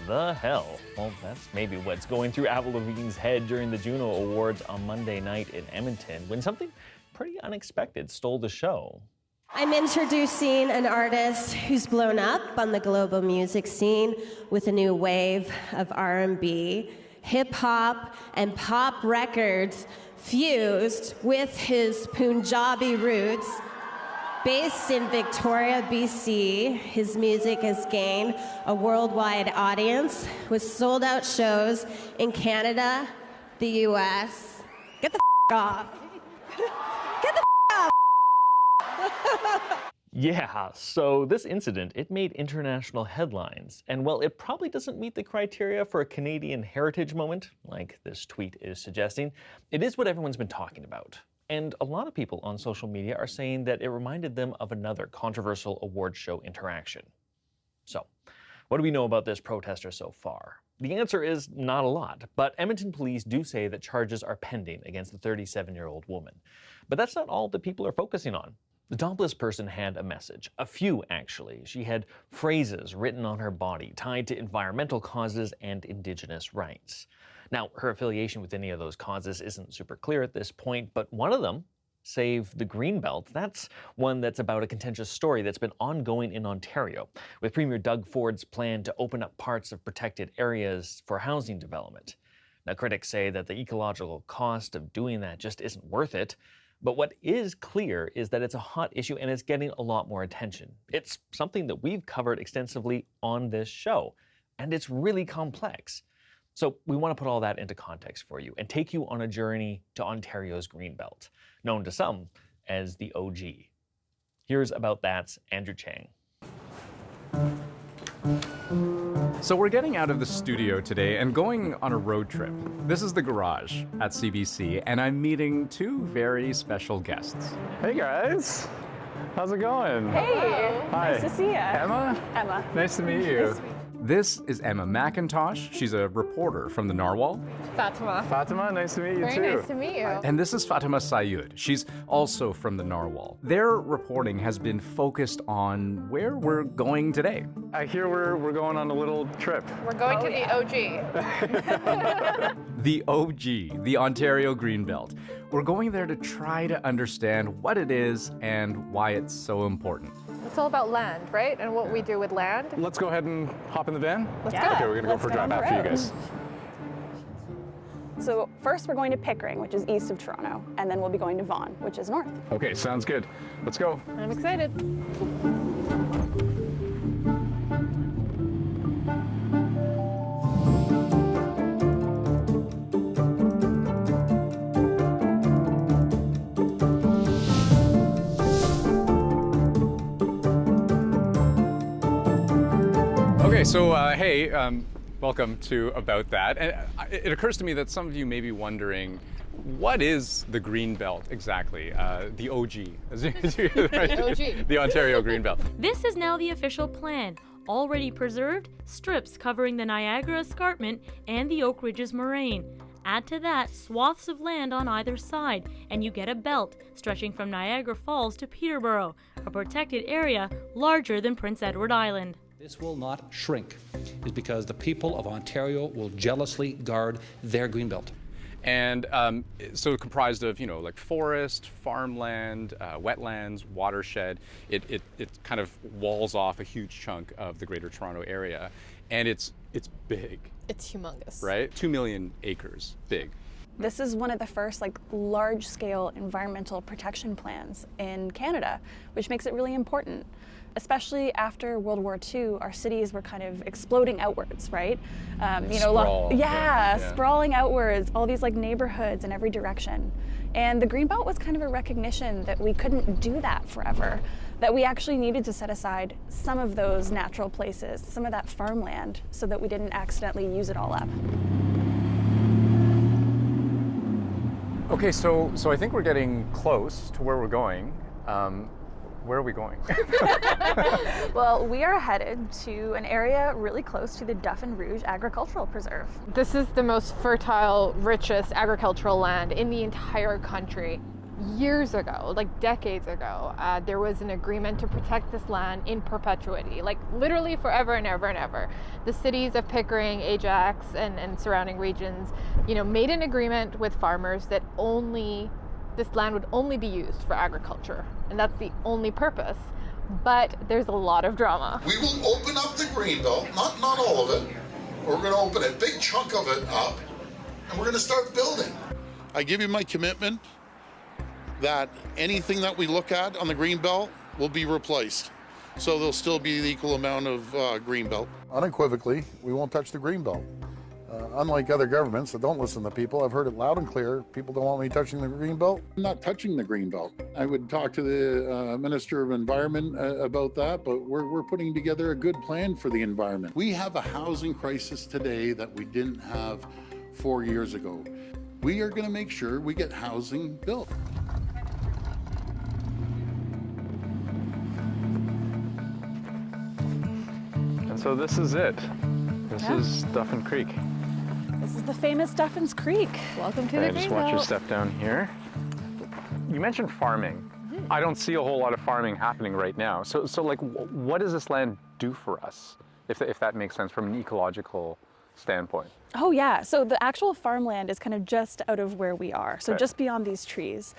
the hell? Well, that's maybe what's going through Avril Lavigne's head during the Juno Awards on Monday night in Edmonton when something pretty unexpected stole the show. I'm introducing an artist who's blown up on the global music scene with a new wave of R&B, hip-hop, and pop records fused with his Punjabi roots. Based in Victoria, BC, his music has gained a worldwide audience with sold-out shows in Canada, the US. Get the off. Get the off. Yeah, so this incident, it made international headlines. And while it probably doesn't meet the criteria for a Canadian heritage moment, like this tweet is suggesting, it is what everyone's been talking about. And a lot of people on social media are saying that it reminded them of another controversial award show interaction. So, what do we know about this protester so far? The answer is not a lot, but Edmonton police do say that charges are pending against the 37-year-old woman. But that's not all that people are focusing on. The topless person had a message, a few actually. She had phrases written on her body tied to environmental causes and Indigenous rights. Now, her affiliation with any of those causes isn't super clear at this point, but one of them, Save the Greenbelt, that's one that's about a contentious story that's been ongoing in Ontario, with Premier Doug Ford's plan to open up parts of protected areas for housing development. Now, critics say that the ecological cost of doing that just isn't worth it. But what is clear is that it's a hot issue and it's getting a lot more attention. It's something that we've covered extensively on this show, and it's really complex. So we want to put all that into context for you and take you on a journey to Ontario's Greenbelt, known to some as the OG. Here's About That's Andrew Chang. So we're getting out of the studio today and going on a road trip. This is the garage at CBC, and I'm meeting two very special guests. Hey guys, how's it going? Hey, Hi. Nice to see you. Emma? Emma. Nice to meet you. This is Emma McIntosh. She's a reporter from the Narwhal. Fatima. Fatima, nice to meet you too. Very nice to meet you. And this is Fatima Syed. She's also from the Narwhal. Their reporting has been focused on where we're going today. I hear we're going on a little trip. We're going to the OG. The OG, the Ontario Greenbelt. We're going there to try to understand what it is and why it's so important. It's all about land, right? And what we do with land. Let's go ahead and hop in the van. Let's go. Okay, we're gonna go for a drive after you guys. So first we're going to Pickering, which is east of Toronto, and then we'll be going to Vaughan, which is north. Okay, sounds good. Let's go. I'm excited. Okay, so hey, welcome to About That. And it occurs to me that some of you may be wondering, what is the Greenbelt exactly? The OG, the Ontario Greenbelt. This is now the official plan. Already preserved, strips covering the Niagara Escarpment and the Oak Ridges Moraine. Add to that swaths of land on either side, and you get a belt stretching from Niagara Falls to Peterborough, a protected area larger than Prince Edward Island. This will not shrink, is because the people of Ontario will jealously guard their Greenbelt. And so comprised of, like forest, farmland, wetlands, watershed. It kind of walls off a huge chunk of the Greater Toronto Area. And it's big. It's humongous. Right? 2 million acres big. This is one of the first large-scale environmental protection plans in Canada, which makes it really important. Especially after World War II, our cities were kind of exploding outwards, right? Sprawl. Sprawling outwards, all these neighborhoods in every direction. And the Greenbelt was kind of a recognition that we couldn't do that forever, that we actually needed to set aside some of those natural places, some of that farmland, so that we didn't accidentally use it all up. Okay, so I think we're getting close to where we're going. Where are we going? Well, we are headed to an area really close to the Dauphin Rouge Agricultural Preserve. This is the most fertile, richest agricultural land in the entire country. years ago, like decades ago, there was an agreement to protect this land in perpetuity, like literally forever and ever and ever. The cities of Pickering, Ajax, and surrounding regions, made an agreement with farmers that this land would only be used for agriculture, and that's the only purpose. But there's a lot of drama. We will open up the Greenbelt, not all of it. We're going to open a big chunk of it up, and we're going to start building. I give you my commitment that anything that we look at on the Greenbelt will be replaced. So there'll still be the equal amount of Greenbelt. Unequivocally, we won't touch the Greenbelt. Unlike other governments that don't listen to people, I've heard it loud and clear. People don't want me touching the Greenbelt. I'm not touching the Greenbelt. I would talk to the Minister of Environment about that, but we're putting together a good plan for the environment. We have a housing crisis today that we didn't have 4 years ago. We are going to make sure we get housing built. And so this is it. This is Duffin Creek. This is the famous Duffin's Creek. Welcome to Okay, the just watch your Greenbelt. step down here. You mentioned farming. I don't see a whole lot of farming happening right now. So like, what does this land do for us, if that makes sense from an ecological standpoint? Oh yeah, so the actual farmland is kind of just out of where we are, so Okay. just beyond these trees.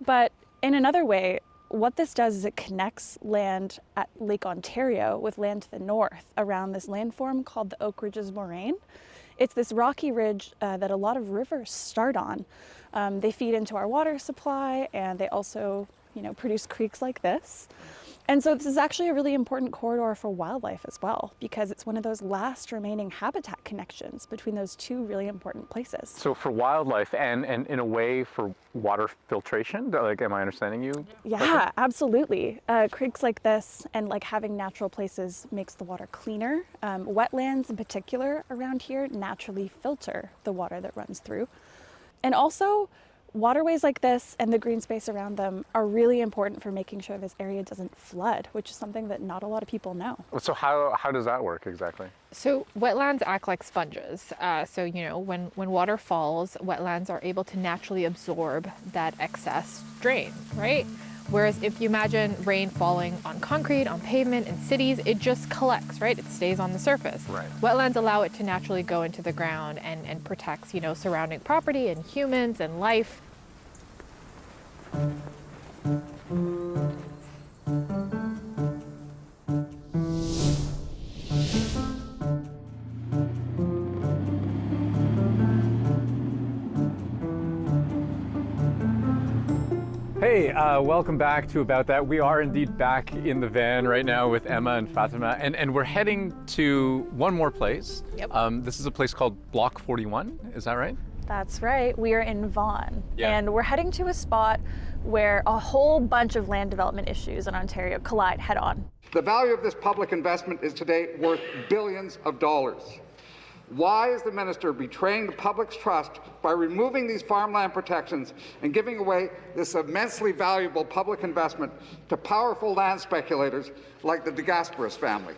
But in another way, what this does is it connects land at Lake Ontario with land to the north around this landform called the Oak Ridges Moraine. It's this rocky ridge that a lot of rivers start on. They feed into our water supply, and they also, produce creeks like this. And so this is actually a really important corridor for wildlife as well, because it's one of those last remaining habitat connections between those two really important places. So for wildlife and in a way for water filtration, like, am I understanding you? Yeah, absolutely. Creeks like this and like having natural places makes the water cleaner. Wetlands in particular around here naturally filter the water that runs through. And also, waterways like this and the green space around them are really important for making sure this area doesn't flood, which is something that not a lot of people know. So how does that work exactly? So wetlands act like sponges. When water falls, wetlands are able to naturally absorb that excess drain, right? Whereas if you imagine rain falling on concrete, on pavement, in cities, it just collects, right? It stays on the surface. Right. Wetlands allow it to naturally go into the ground and protects, surrounding property and humans and life. Hey, welcome back to About That. We are indeed back in the van right now with Emma and Fatima, and we're heading to one more place. Yep. This is a place called Block 41, is that right? That's right, we are in Vaughan, Yeah. and we're heading to a spot where a whole bunch of land development issues in Ontario collide head on. The value of this public investment is today worth billions of dollars. Why is the minister betraying the public's trust by removing these farmland protections and giving away this immensely valuable public investment to powerful land speculators like the DeGasperis family?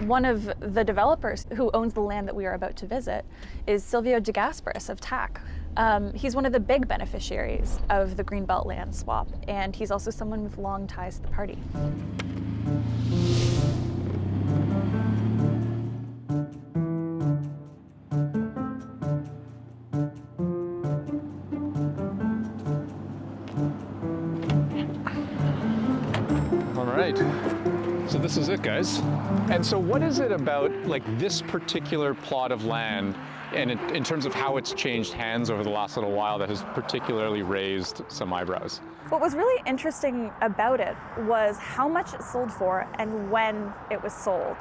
One of the developers who owns the land that we are about to visit is Silvio DeGasperis of TAC. He's one of the big beneficiaries of the Greenbelt land swap, and he's also someone with long ties to the party. All right. So this is it, guys. And so what is it about like this particular plot of land and in terms of how it's changed hands over the last little while that has particularly raised some eyebrows? What was really interesting about it was how much it sold for and when it was sold.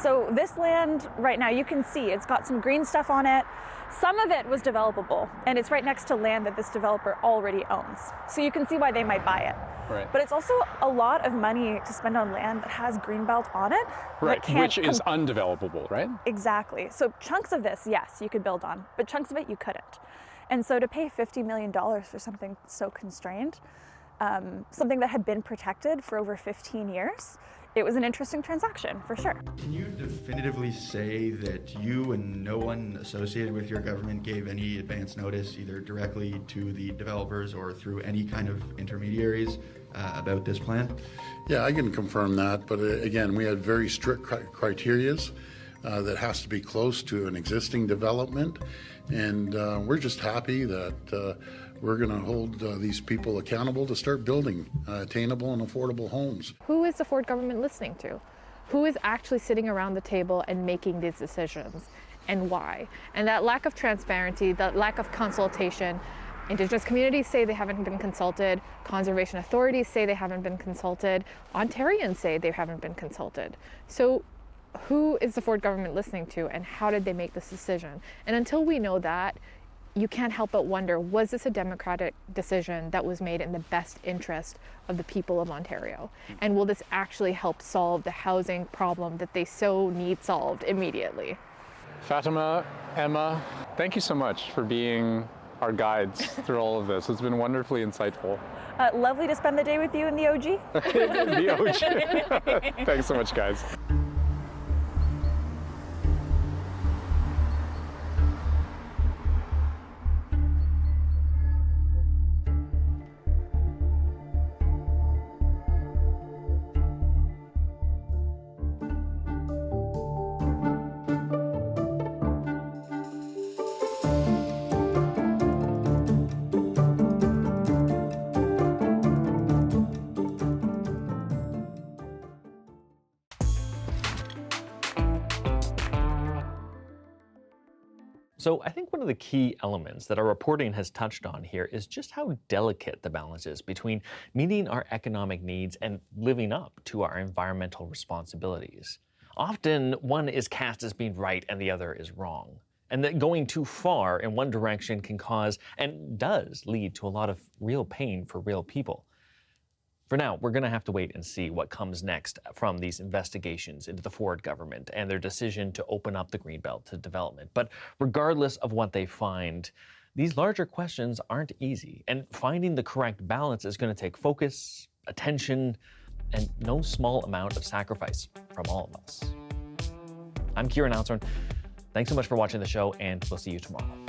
So this land right now, you can see it's got some green stuff on it. Some of it was developable, and it's right next to land that this developer already owns. So you can see why they might buy it. Right. But it's also a lot of money to spend on land that has Greenbelt on it. Right, that can't which is undevelopable, right? Exactly. So chunks of this, yes, you could build on, but chunks of it you couldn't. And so to pay $50 million for something so constrained, something that had been protected for over 15 years, it was an interesting transaction, for sure. Can you definitively say that you and no one associated with your government gave any advance notice, either directly to the developers or through any kind of intermediaries, about this plan? Yeah, I can confirm that, but again, we had very strict criterias that has to be close to an existing development, and we're just happy that we're going to hold these people accountable to start building attainable and affordable homes. Who is the Ford government listening to? Who is actually sitting around the table and making these decisions, and why? And that lack of transparency, that lack of consultation, Indigenous communities say they haven't been consulted, conservation authorities say they haven't been consulted, Ontarians say they haven't been consulted. So who is the Ford government listening to, and how did they make this decision? And until we know that, you can't help but wonder, was this a democratic decision that was made in the best interest of the people of Ontario? And will this actually help solve the housing problem that they so need solved immediately? Fatima, Emma, thank you so much for being our guides through all of this. It's been wonderfully insightful. Lovely to spend the day with you in the OG. The OG. Thanks so much, guys. So I think one of the key elements that our reporting has touched on here is just how delicate the balance is between meeting our economic needs and living up to our environmental responsibilities. Often one is cast as being right and the other is wrong. And that going too far in one direction can cause, and does lead to, a lot of real pain for real people. For now, we're going to have to wait and see what comes next from these investigations into the Ford government and their decision to open up the Greenbelt to development. But regardless of what they find, these larger questions aren't easy, and finding the correct balance is going to take focus, attention, and no small amount of sacrifice from all of us. I'm Kieran Althorn. Thanks so much for watching the show, and we'll see you tomorrow.